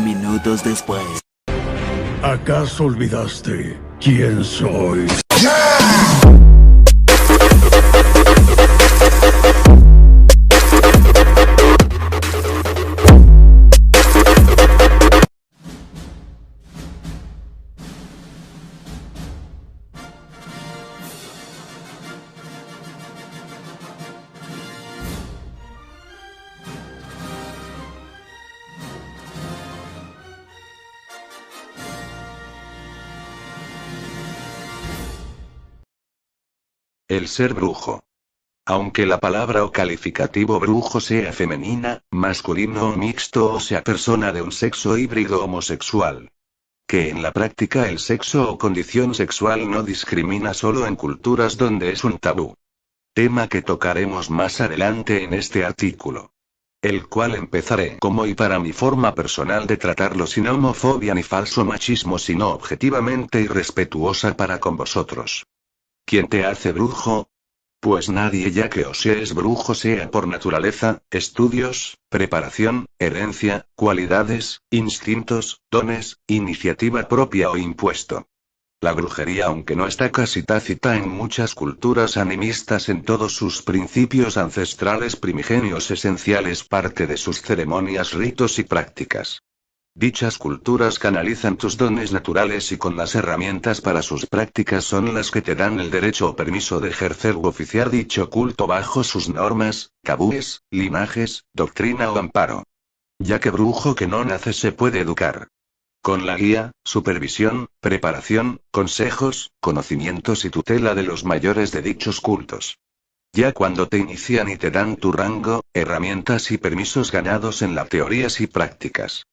Minutos después. ¿Acaso olvidaste quién soy? El ser brujo. Aunque la palabra o calificativo brujo sea femenina, masculino o mixto o sea persona de un sexo híbrido homosexual. Que en la práctica el sexo o condición sexual no discrimina solo en culturas donde es un tabú. Tema que tocaremos más adelante en este artículo. El cual empezaré como y para mi forma personal de tratarlo sin homofobia ni falso machismo sino objetivamente y respetuosa para con vosotros. ¿Quién te hace brujo? Pues nadie, ya que o se es brujo sea por naturaleza, estudios, preparación, herencia, cualidades, instintos, dones, iniciativa propia o impuesto. La brujería, aunque no está casi tácita en muchas culturas animistas en todos sus principios ancestrales primigenios esenciales, parte de sus ceremonias, ritos y prácticas. Dichas culturas canalizan tus dones naturales y con las herramientas para sus prácticas son las que te dan el derecho o permiso de ejercer u oficiar dicho culto bajo sus normas, tabúes, linajes, doctrina o amparo. Ya que brujo que no nace se puede educar. Con la guía, supervisión, preparación, consejos, conocimientos y tutela de los mayores de dichos cultos. Ya cuando te inician y te dan tu rango, herramientas y permisos ganados en las teorías y prácticas.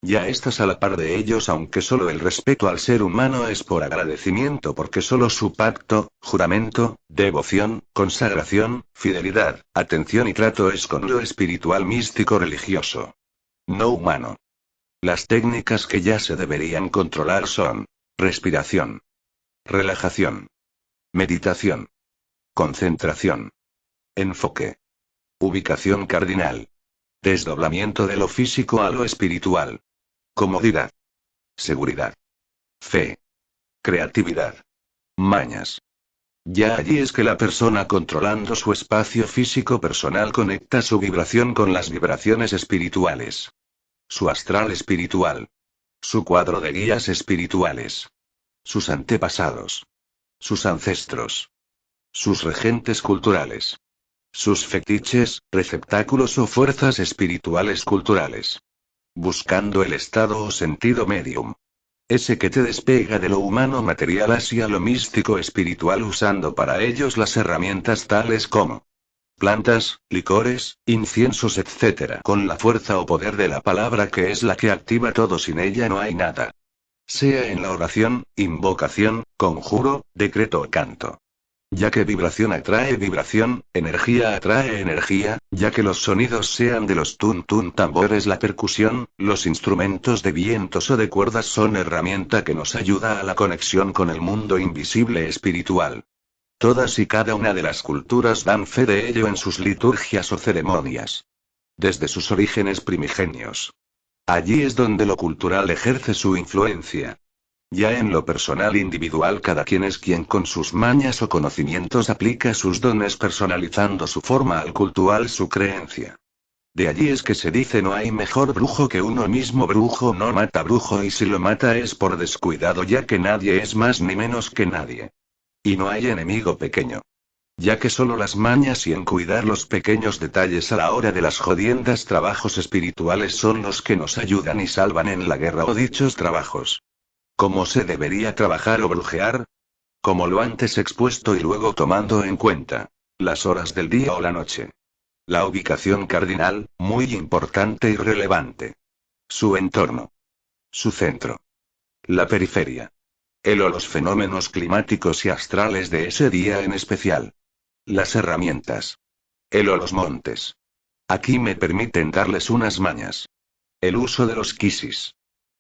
Ya estás a la par de ellos, aunque solo el respeto al ser humano es por agradecimiento porque solo su pacto, juramento, devoción, consagración, fidelidad, atención y trato es con lo espiritual místico religioso. No humano. Las técnicas que ya se deberían controlar son respiración, relajación, meditación, concentración, enfoque, ubicación cardinal, desdoblamiento de lo físico a lo espiritual. Comodidad. Seguridad. Fe. Creatividad. Mañas. Ya allí es que la persona controlando su espacio físico personal conecta su vibración con las vibraciones espirituales. Su astral espiritual. Su cuadro de guías espirituales. Sus antepasados. Sus ancestros. Sus regentes culturales. Sus fetiches, receptáculos o fuerzas espirituales culturales. Buscando el estado o sentido medium. Ese que te despega de lo humano material hacia lo místico espiritual usando para ellos las herramientas tales como plantas, licores, inciensos etc. con la fuerza o poder de la palabra que es la que activa todo, sin ella no hay nada. Sea en la oración, invocación, conjuro, decreto o canto. Ya que vibración atrae vibración, energía atrae energía, ya que los sonidos sean de los tun tambores, la percusión, los instrumentos de vientos o de cuerdas son herramienta que nos ayuda a la conexión con el mundo invisible espiritual. Todas y cada una de las culturas dan fe de ello en sus liturgias o ceremonias. Desde sus orígenes primigenios. Allí es donde lo cultural ejerce su influencia. Ya en lo personal individual cada quien es quien con sus mañas o conocimientos aplica sus dones personalizando su forma al cultual su creencia. De allí es que se dice no hay mejor brujo que uno mismo, brujo no mata brujo y si lo mata es por descuidado ya que nadie es más ni menos que nadie. Y no hay enemigo pequeño. Ya que solo las mañas y en cuidar los pequeños detalles a la hora de las jodiendas trabajos espirituales son los que nos ayudan y salvan en la guerra o dichos trabajos. ¿Cómo se debería trabajar o brujear? Como lo antes expuesto y luego tomando en cuenta las horas del día o la noche. La ubicación cardinal, muy importante y relevante. Su entorno. Su centro. La periferia. El o los fenómenos climáticos y astrales de ese día en especial. Las herramientas. El o los montes. Aquí me permiten darles unas mañas. El uso de los quisis.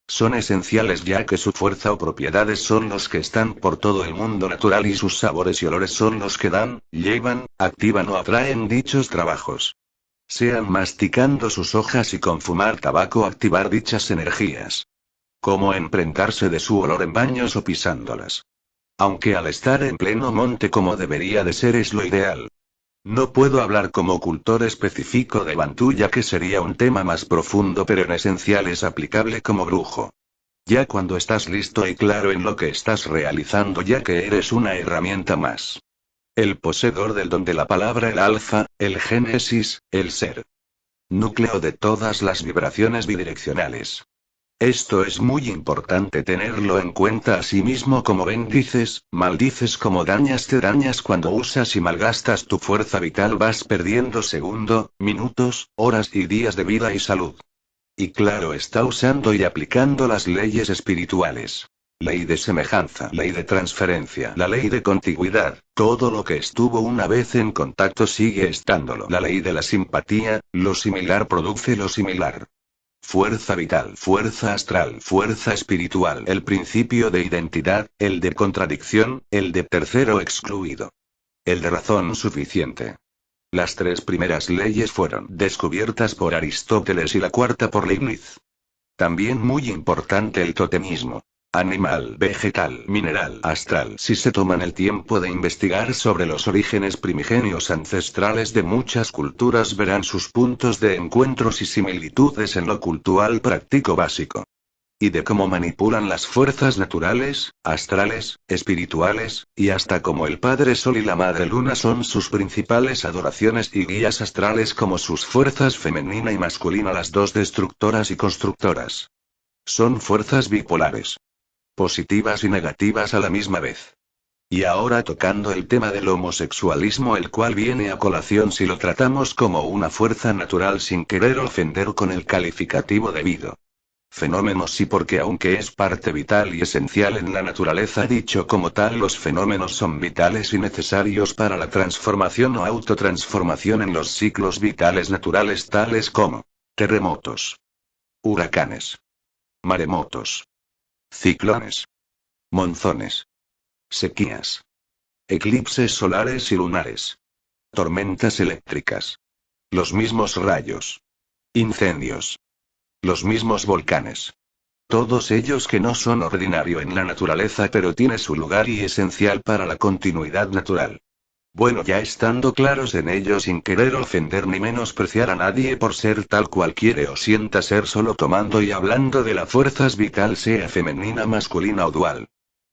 Son esenciales ya que su fuerza o propiedades son los que están por todo el mundo natural y sus sabores y olores son los que dan, llevan, activan o atraen dichos trabajos. Sean masticando sus hojas y con fumar tabaco activar dichas energías. Como emprendarse de su olor en baños o pisándolas. Aunque al estar en pleno monte como debería de ser es lo ideal. No puedo hablar como cultor específico de Bantú ya que sería un tema más profundo pero en esencial es aplicable como brujo. Ya cuando estás listo y claro en lo que estás realizando ya que eres una herramienta más. El poseedor del don de la palabra el alfa, el génesis, el ser. Núcleo de todas las vibraciones bidireccionales. Esto es muy importante tenerlo en cuenta asimismo como bendices, maldices como dañas te dañas cuando usas y malgastas tu fuerza vital vas perdiendo minutos, horas y días de vida y salud. Y claro está usando y aplicando las leyes espirituales. Ley de semejanza, ley de transferencia, la ley de contigüidad, todo lo que estuvo una vez en contacto sigue estándolo. La ley de la simpatía, lo similar produce lo similar. Fuerza vital, fuerza astral, fuerza espiritual, el principio de identidad, el de contradicción, el de tercero excluido. El de razón suficiente. Las tres primeras leyes fueron descubiertas por Aristóteles y la cuarta por Leibniz. También muy importante el totemismo. Animal, vegetal, mineral, astral. Si se toman el tiempo de investigar sobre los orígenes primigenios ancestrales de muchas culturas verán sus puntos de encuentros y similitudes en lo cultural práctico básico. Y de cómo manipulan las fuerzas naturales, astrales, espirituales, y hasta como el Padre Sol y la Madre Luna son sus principales adoraciones y guías astrales como sus fuerzas femenina y masculina las dos destructoras y constructoras. Son fuerzas bipolares. Positivas y negativas a la misma vez. Y ahora tocando el tema del homosexualismo el cual viene a colación si lo tratamos como una fuerza natural sin querer ofender con el calificativo debido. Fenómenos sí porque aunque es parte vital y esencial en la naturaleza dicho como tal los fenómenos son vitales y necesarios para la transformación o autotransformación en los ciclos vitales naturales tales como terremotos, huracanes, maremotos, ciclones, monzones, sequías, eclipses solares y lunares, tormentas eléctricas, los mismos rayos, incendios, los mismos volcanes. Todos ellos que no son ordinario en la naturaleza pero tiene su lugar y esencial para la continuidad natural. Bueno, ya estando claros en ello sin querer ofender ni menospreciar a nadie por ser tal cual quiere o sienta ser solo tomando y hablando de la fuerza vital sea femenina, masculina o dual.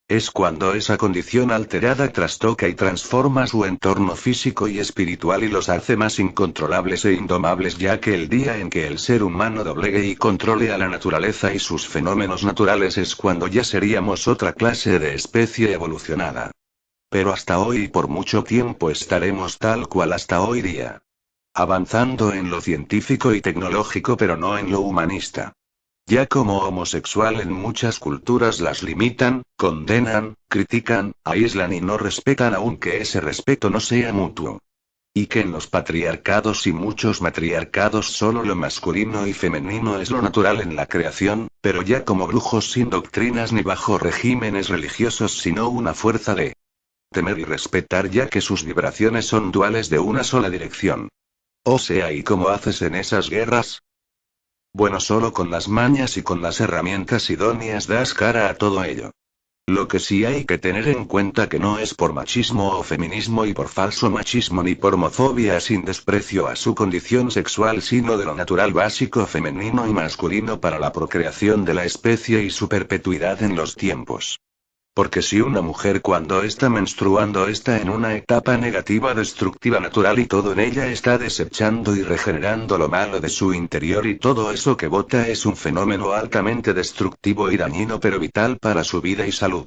Es cuando esa condición alterada trastoca y transforma su entorno físico y espiritual y los hace más incontrolables e indomables ya que el día en que el ser humano doblegue y controle a la naturaleza y sus fenómenos naturales es cuando ya seríamos otra clase de especie evolucionada. Pero hasta hoy y por mucho tiempo estaremos tal cual hasta hoy día. Avanzando en lo científico y tecnológico pero no en lo humanista. Ya como homosexual en muchas culturas las limitan, condenan, critican, aíslan y no respetan aunque ese respeto no sea mutuo. Y que en los patriarcados y muchos matriarcados solo lo masculino y femenino es lo natural en la creación, pero ya como brujos sin doctrinas ni bajo regímenes religiosos sino una fuerza de temer y respetar ya que sus vibraciones son duales de una sola dirección. O sea, ¿y cómo haces en esas guerras? Bueno, solo con las mañas y con las herramientas idóneas das cara a todo ello. Lo que sí hay que tener en cuenta que no es por machismo o feminismo y por falso machismo ni por homofobia sin desprecio a su condición sexual sino de lo natural básico femenino y masculino para la procreación de la especie y su perpetuidad en los tiempos. Porque si una mujer cuando está menstruando está en una etapa negativa destructiva natural y todo en ella está desechando y regenerando lo malo de su interior y todo eso que bota es un fenómeno altamente destructivo y dañino pero vital para su vida y salud.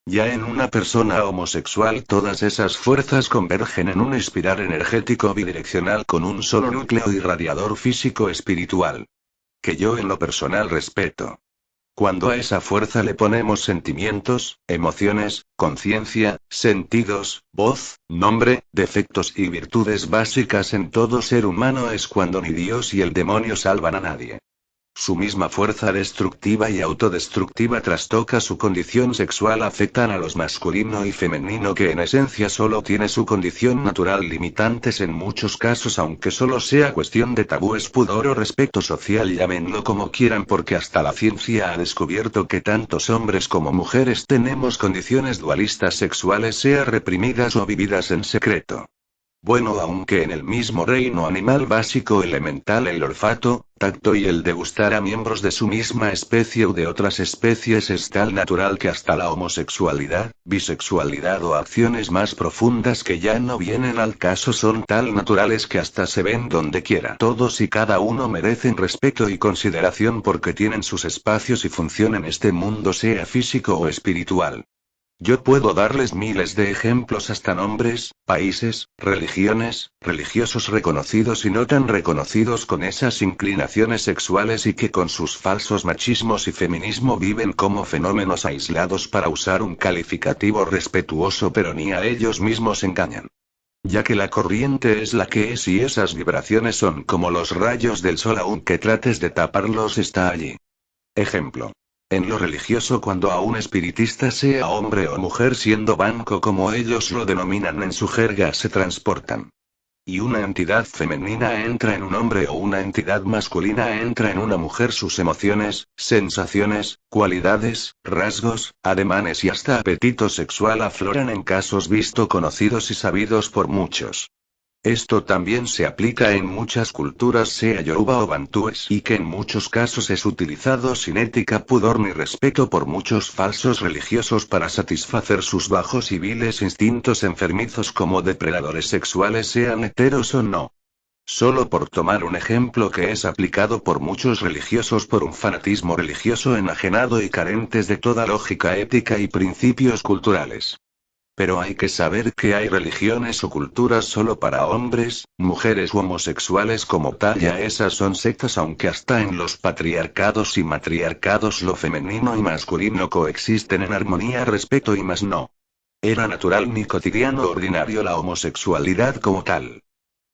Ya en una persona homosexual todas esas fuerzas convergen en un espiral energético bidireccional con un solo núcleo irradiador físico espiritual. Que yo en lo personal respeto. Cuando a esa fuerza le ponemos sentimientos, emociones, conciencia, sentidos, voz, nombre, defectos y virtudes básicas en todo ser humano es cuando ni Dios y el demonio salvan a nadie. Su misma fuerza destructiva y autodestructiva trastoca su condición sexual, afectan a los masculino y femenino que en esencia solo tiene su condición natural, limitantes en muchos casos aunque solo sea cuestión de tabúes, pudor o respeto social, llámenlo como quieran, porque hasta la ciencia ha descubierto que tantos hombres como mujeres tenemos condiciones dualistas sexuales, sea reprimidas o vividas en secreto. Bueno, aunque en el mismo reino animal básico elemental el olfato, tacto y el de gustar a miembros de su misma especie o de otras especies es tal natural que hasta la homosexualidad, bisexualidad o acciones más profundas que ya no vienen al caso son tal naturales que hasta se ven donde quiera. Todos y cada uno merecen respeto y consideración porque tienen sus espacios y función en este mundo, sea físico o espiritual. Yo puedo darles miles de ejemplos, hasta nombres, países, religiones, religiosos reconocidos y no tan reconocidos con esas inclinaciones sexuales y que con sus falsos machismos y feminismo viven como fenómenos aislados para usar un calificativo respetuoso, pero ni a ellos mismos engañan. Ya que la corriente es la que es y esas vibraciones son como los rayos del sol, aunque trates de taparlos está allí. Ejemplo. En lo religioso, cuando a un espiritista, sea hombre o mujer, siendo banco como ellos lo denominan en su jerga, se transportan. Y una entidad femenina entra en un hombre o una entidad masculina entra en una mujer, sus emociones, sensaciones, cualidades, rasgos, ademanes y hasta apetito sexual afloran en casos visto, conocidos y sabidos por muchos. Esto también se aplica en muchas culturas, sea yoruba o bantúes, y que en muchos casos es utilizado sin ética, pudor ni respeto por muchos falsos religiosos para satisfacer sus bajos y viles instintos enfermizos como depredadores sexuales, sean heteros o no. Solo por tomar un ejemplo que es aplicado por muchos religiosos por un fanatismo religioso enajenado y carentes de toda lógica ética y principios culturales. Pero hay que saber que hay religiones o culturas solo para hombres, mujeres u homosexuales como tal, ya esas son sectas, aunque hasta en los patriarcados y matriarcados lo femenino y masculino coexisten en armonía, respeto y más no. Era natural ni cotidiano ordinario la homosexualidad como tal.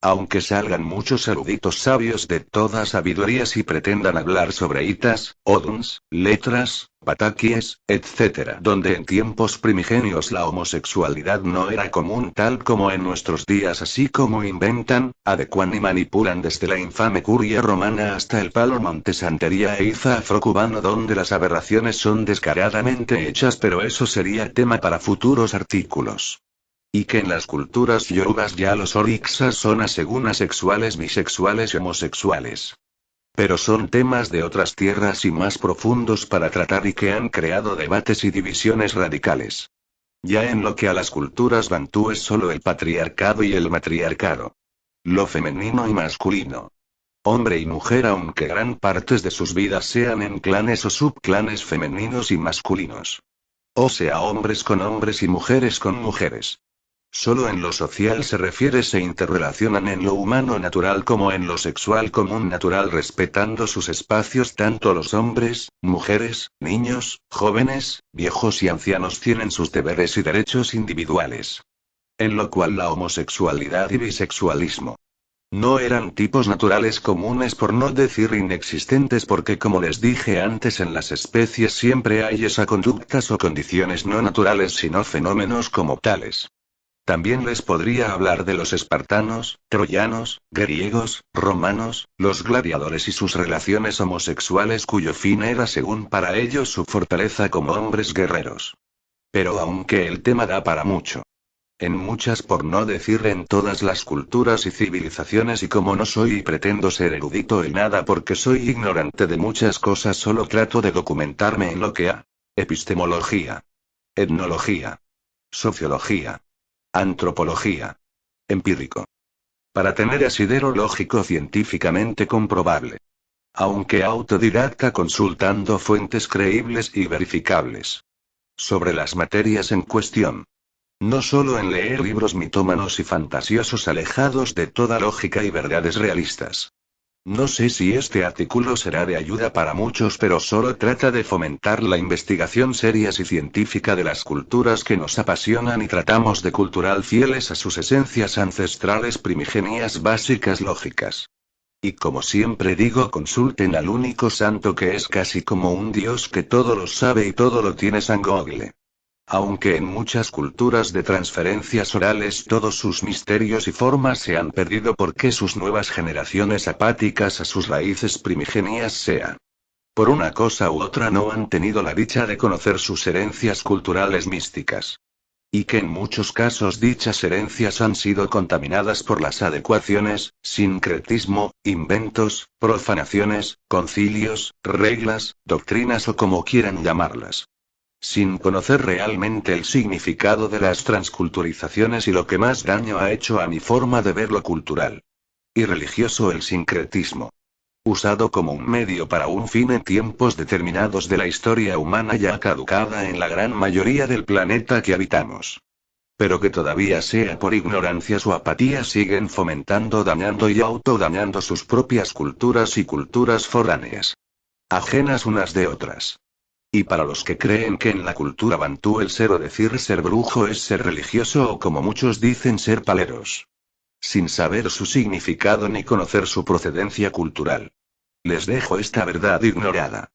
Aunque salgan muchos eruditos sabios de todas sabidurías y pretendan hablar sobre hitas, oduns, letras, pataquies, etc., donde en tiempos primigenios la homosexualidad no era común tal como en nuestros días, así como inventan, adecuan y manipulan desde la infame curia romana hasta el palo monte santería e iza afrocubano, donde las aberraciones son descaradamente hechas, pero eso sería tema para futuros artículos. Y que en las culturas yorubas ya los orixas son según asexuales, bisexuales y homosexuales. Pero son temas de otras tierras y más profundos para tratar y que han creado debates y divisiones radicales. Ya en lo que a las culturas bantúes, solo el patriarcado y el matriarcado. Lo femenino y masculino. Hombre y mujer, aunque gran partes de sus vidas sean en clanes o subclanes femeninos y masculinos. O sea, hombres con hombres y mujeres con mujeres. Solo en lo social se refiere, se interrelacionan en lo humano natural como en lo sexual común natural, respetando sus espacios. Tanto los hombres, mujeres, niños, jóvenes, viejos y ancianos tienen sus deberes y derechos individuales. En lo cual la homosexualidad y bisexualismo no eran tipos naturales comunes, por no decir inexistentes, porque como les dije antes, en las especies siempre hay esas conductas o condiciones no naturales sino fenómenos como tales. También les podría hablar de los espartanos, troyanos, griegos, romanos, los gladiadores y sus relaciones homosexuales, cuyo fin era según para ellos su fortaleza como hombres guerreros. Pero aunque el tema da para mucho. En muchas, por no decir en todas las culturas y civilizaciones, y como no soy y pretendo ser erudito en nada porque soy ignorante de muchas cosas, solo trato de documentarme en lo que a epistemología, etnología, sociología, antropología, empírico. Para tener asidero lógico científicamente comprobable. Aunque autodidacta, consultando fuentes creíbles y verificables. Sobre las materias en cuestión. No solo en leer libros mitómanos y fantasiosos alejados de toda lógica y verdades realistas. No sé si este artículo será de ayuda para muchos, pero solo trata de fomentar la investigación seria y científica de las culturas que nos apasionan y tratamos de cultural fieles a sus esencias ancestrales primigenias básicas lógicas. Y como siempre digo, consulten al único santo que es casi como un dios que todo lo sabe y todo lo tiene, San Google. Aunque en muchas culturas de transferencias orales todos sus misterios y formas se han perdido porque sus nuevas generaciones apáticas a sus raíces primigenias sea por una cosa u otra no han tenido la dicha de conocer sus herencias culturales místicas. Y que en muchos casos dichas herencias han sido contaminadas por las adecuaciones, sincretismo, inventos, profanaciones, concilios, reglas, doctrinas o como quieran llamarlas. Sin conocer realmente el significado de las transculturizaciones y lo que más daño ha hecho a mi forma de ver lo cultural y religioso, el sincretismo. Usado como un medio para un fin en tiempos determinados de la historia humana ya caducada en la gran mayoría del planeta que habitamos. Pero que todavía sea por ignorancias o apatía siguen fomentando, dañando y autodañando sus propias culturas y culturas foráneas. Ajenas unas de otras. Y para los que creen que en la cultura bantú el ser o decir ser brujo es ser religioso o como muchos dicen ser paleros. Sin saber su significado ni conocer su procedencia cultural. Les dejo esta verdad ignorada.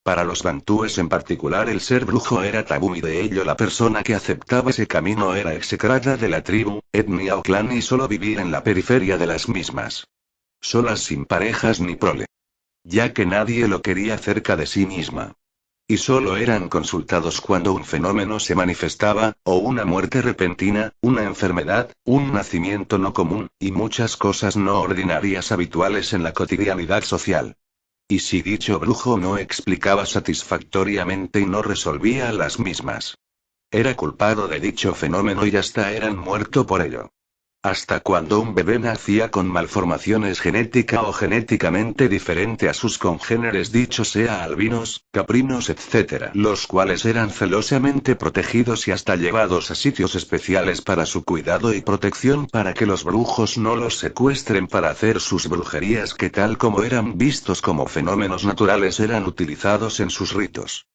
Para los bantúes en particular el ser brujo era tabú y de ello la persona que aceptaba ese camino era execrada de la tribu, etnia o clan y solo vivir en la periferia de las mismas. Solas sin parejas ni prole. Ya que nadie lo quería cerca de sí misma. Y solo eran consultados cuando un fenómeno se manifestaba, o una muerte repentina, una enfermedad, un nacimiento no común, y muchas cosas no ordinarias habituales en la cotidianidad social. Y si dicho brujo no explicaba satisfactoriamente y no resolvía las mismas, era culpado de dicho fenómeno y hasta eran muerto por ello. Hasta cuando un bebé nacía con malformaciones genética o genéticamente diferente a sus congéneres, dicho sea albinos, caprinos, etc., los cuales eran celosamente protegidos y hasta llevados a sitios especiales para su cuidado y protección para que los brujos no los secuestren para hacer sus brujerías que tal como eran vistos como fenómenos naturales eran utilizados en sus ritos.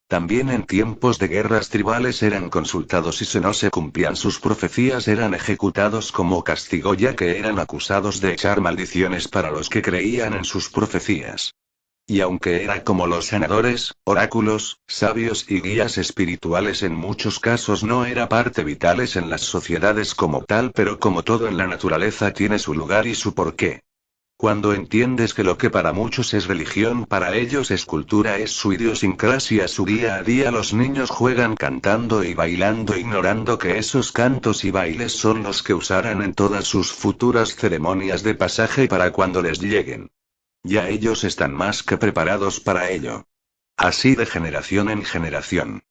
También en tiempos de guerras tribales eran consultados y si no se cumplían sus profecías eran ejecutados como castigo ya que eran acusados de echar maldiciones para los que creían en sus profecías. Y aunque era como los sanadores, oráculos, sabios y guías espirituales en muchos casos no era parte vitales en las sociedades como tal, pero como todo en la naturaleza tiene su lugar y su porqué. Cuando entiendes que lo que para muchos es religión para ellos es cultura, es su idiosincrasia, su día a día, los niños juegan cantando y bailando ignorando que esos cantos y bailes son los que usarán en todas sus futuras ceremonias de pasaje para cuando les lleguen. Ya ellos están más que preparados para ello. Así de generación en generación.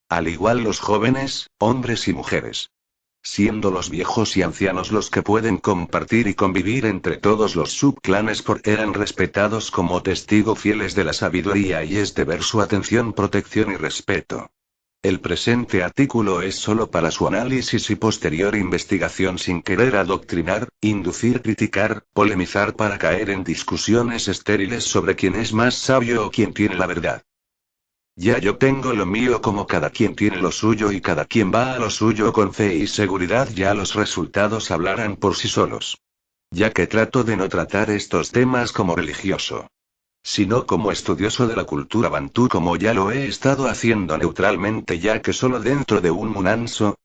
Al igual los jóvenes, hombres y mujeres. Siendo los viejos y ancianos los que pueden compartir y convivir entre todos los subclanes porque eran respetados como testigo fieles de la sabiduría y es deber su atención, protección y respeto. El presente artículo es solo para su análisis y posterior investigación sin querer adoctrinar, inducir, criticar, polemizar para caer en discusiones estériles sobre quién es más sabio o quién tiene la verdad. Ya yo tengo lo mío como cada quien tiene lo suyo y cada quien va a lo suyo con fe y seguridad, ya los resultados hablarán por sí solos. Ya que trato de no tratar estos temas como religioso, sino como estudioso de la cultura bantú como ya lo he estado haciendo neutralmente ya que solo dentro de un munanso,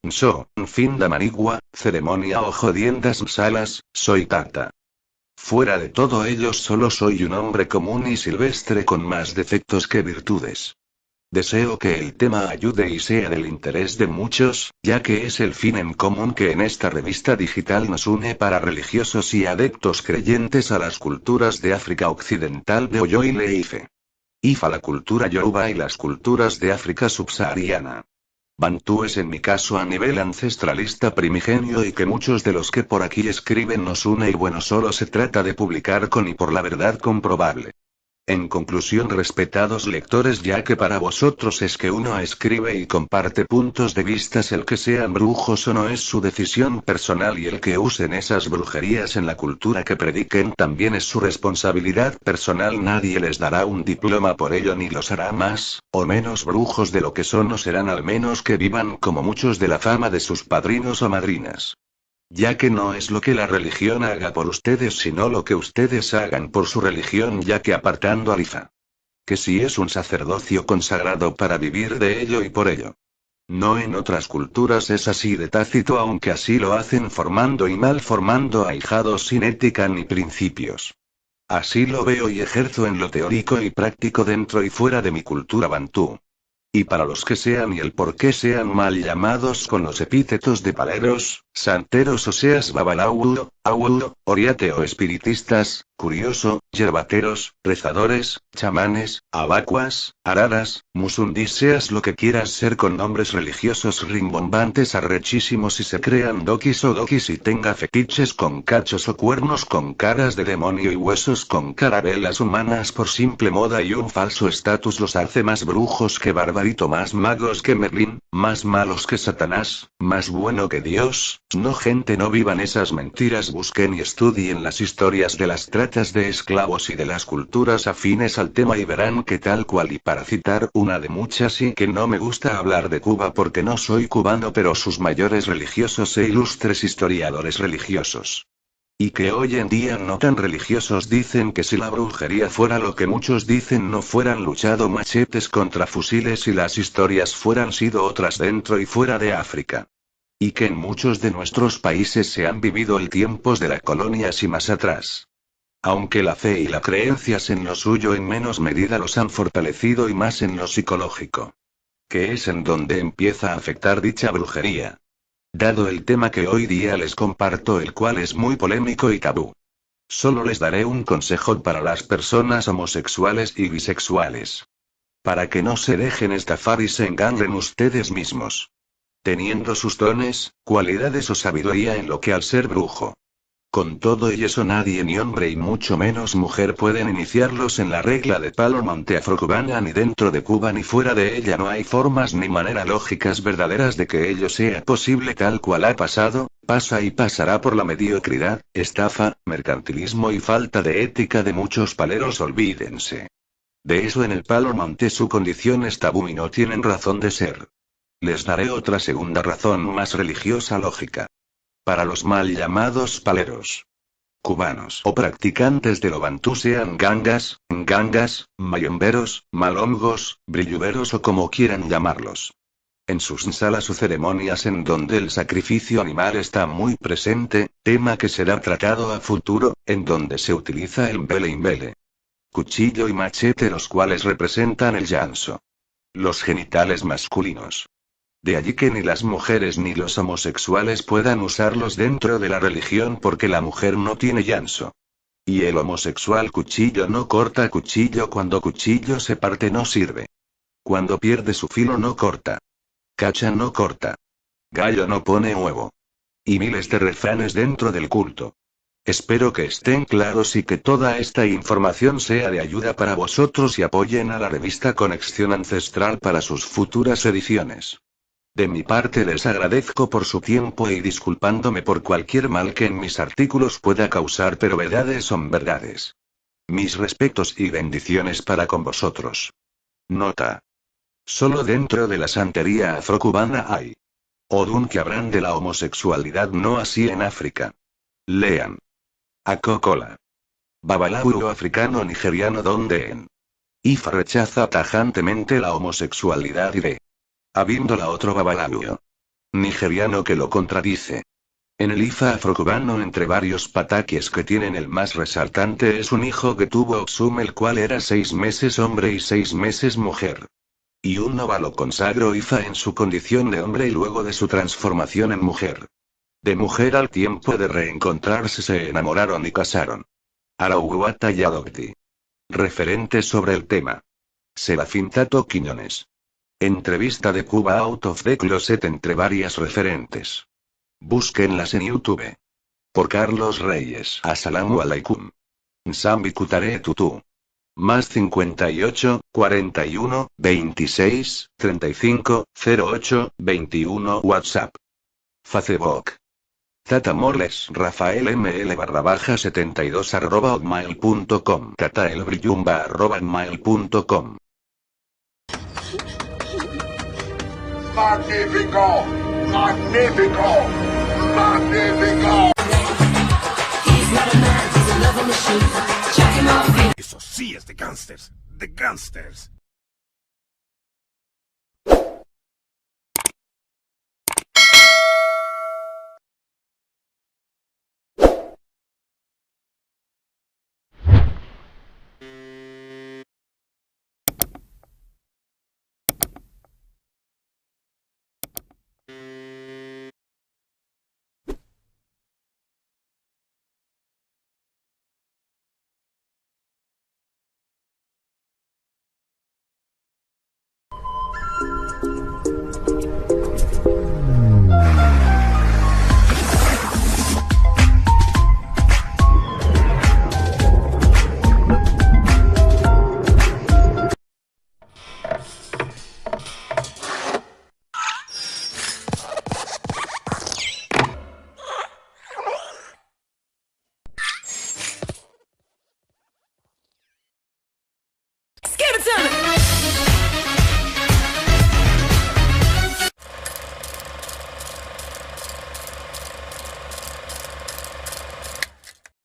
fin da manigua, ceremonia o jodiendas salas, soy tata. Fuera de todo ello solo soy un hombre común y silvestre con más defectos que virtudes. Deseo que el tema ayude y sea del interés de muchos, ya que es el fin en común que en esta revista digital nos une para religiosos y adeptos creyentes a las culturas de África Occidental de Oyo y Leife. Ifa la cultura Yoruba y las culturas de África subsahariana. Bantúes en mi caso a nivel ancestralista primigenio y que muchos de los que por aquí escriben nos une y bueno solo se trata de publicar con y por la verdad comprobable. En conclusión, respetados lectores, ya que para vosotros es que uno escribe y comparte puntos de vistas, el que sean brujos o no es su decisión personal, y el que usen esas brujerías en la cultura que prediquen también es su responsabilidad personal. Nadie les dará un diploma por ello, ni los hará más o menos brujos de lo que son o serán, al menos que vivan como muchos de la fama de sus padrinos o madrinas. Ya que no es lo que la religión haga por ustedes, sino lo que ustedes hagan por su religión, ya que apartando al Ifa, que sí es un sacerdocio consagrado para vivir de ello y por ello. No en otras culturas es así de tácito, aunque así lo hacen formando y mal formando ahijados sin ética ni principios. Así lo veo y ejerzo en lo teórico y práctico dentro y fuera de mi cultura bantú. Y para los que sean y el por qué sean mal llamados con los epítetos de paleros, santeros o seas babaláu, oriate o espiritistas, curioso, yerbateros, rezadores, chamanes, abacuas, araras, musundis, seas lo que quieras ser con nombres religiosos rimbombantes arrechísimos, y se crean dokis o dokis y tenga fetiches con cachos o cuernos con caras de demonio y huesos con carabelas humanas por simple moda y un falso estatus, los hace más brujos que Barbarito, más magos que Merlín, más malos que Satanás, más bueno que Dios. No, gente, no vivan esas mentiras, busquen y estudien las historias de las tratas de esclavos y de las culturas afines al tema y verán que tal cual. Y para citar una de muchas, y que no me gusta hablar de Cuba porque no soy cubano, pero sus mayores religiosos e ilustres historiadores religiosos, y que hoy en día no tan religiosos, dicen que si la brujería fuera lo que muchos dicen, no fueran luchado machetes contra fusiles y las historias fueran sido otras dentro y fuera de África. Y que en muchos de nuestros países se han vivido el tiempos de la colonia y más atrás. Aunque la fe y las creencias en lo suyo en menos medida los han fortalecido y más en lo psicológico, que es en donde empieza a afectar dicha brujería. Dado el tema que hoy día les comparto, el cual es muy polémico y tabú, solo les daré un consejo para las personas homosexuales y bisexuales. Para que no se dejen estafar y se engañen ustedes mismos, teniendo sus dones, cualidades o sabiduría en lo que al ser brujo. Con todo y eso, nadie, ni hombre y mucho menos mujer, pueden iniciarlos en la regla de palo monte afrocubana, ni dentro de Cuba ni fuera de ella. No hay formas ni manera lógicas verdaderas de que ello sea posible, tal cual ha pasado, pasa y pasará por la mediocridad, estafa, mercantilismo y falta de ética de muchos paleros. Olvídense de eso, en el palo monte su condición es tabú y no tienen razón de ser. Les daré otra segunda razón más religiosa lógica. Para los mal llamados paleros cubanos o practicantes de lo bantú, sean gangas, mayomberos, malongos, brilluberos o como quieran llamarlos, en sus salas o ceremonias en donde el sacrificio animal está muy presente, tema que será tratado a futuro, en donde se utiliza el imbele, cuchillo y machete, los cuales representan el llanzo, los genitales masculinos. De allí que ni las mujeres ni los homosexuales puedan usarlos dentro de la religión, porque la mujer no tiene llanzo. Y el homosexual cuchillo no corta, cuchillo cuando cuchillo se parte no sirve. Cuando pierde su filo no corta. Cacha no corta. Gallo no pone huevo. Y miles de refranes dentro del culto. Espero que estén claros y que toda esta información sea de ayuda para vosotros y apoyen a la revista Conexión Ancestral para sus futuras ediciones. De mi parte les agradezco por su tiempo y disculpándome por cualquier mal que en mis artículos pueda causar, pero verdades son verdades. Mis respetos y bendiciones para con vosotros. Nota. Solo dentro de la santería afrocubana hay Odún que habrán de la homosexualidad, no así en África. Lean. Acocola. Babaláu africano nigeriano, donde en Ifa rechaza tajantemente la homosexualidad y de habiéndola otro babaláu nigeriano que lo contradice. En el Ifa afrocubano, entre varios pataques que tienen, el más resaltante es un hijo que tuvo Oxum, el cual era 6 meses hombre y 6 meses mujer. Y un nova lo consagró Ifa en su condición de hombre y luego de su transformación en mujer. De mujer, al tiempo de reencontrarse, se enamoraron y casaron. Arauguata y Adopti. Referentes sobre el tema. Serafín Tato Quiñones. Entrevista de Cuba Out of the Closet, entre varias referentes. Búsquenlas en YouTube. Por Carlos Reyes. Asalamu alaikum. Nsambi Kutare Tutu. Más 58, 41, 26, 35, 08, 21 WhatsApp. Facebook. Tata Morles Rafael ML _ 72 @hotmail.com tataelbrillumba @hotmail.com. Magnífico, magnífico, magnífico. Eso sí es de gangsters, de gangsters.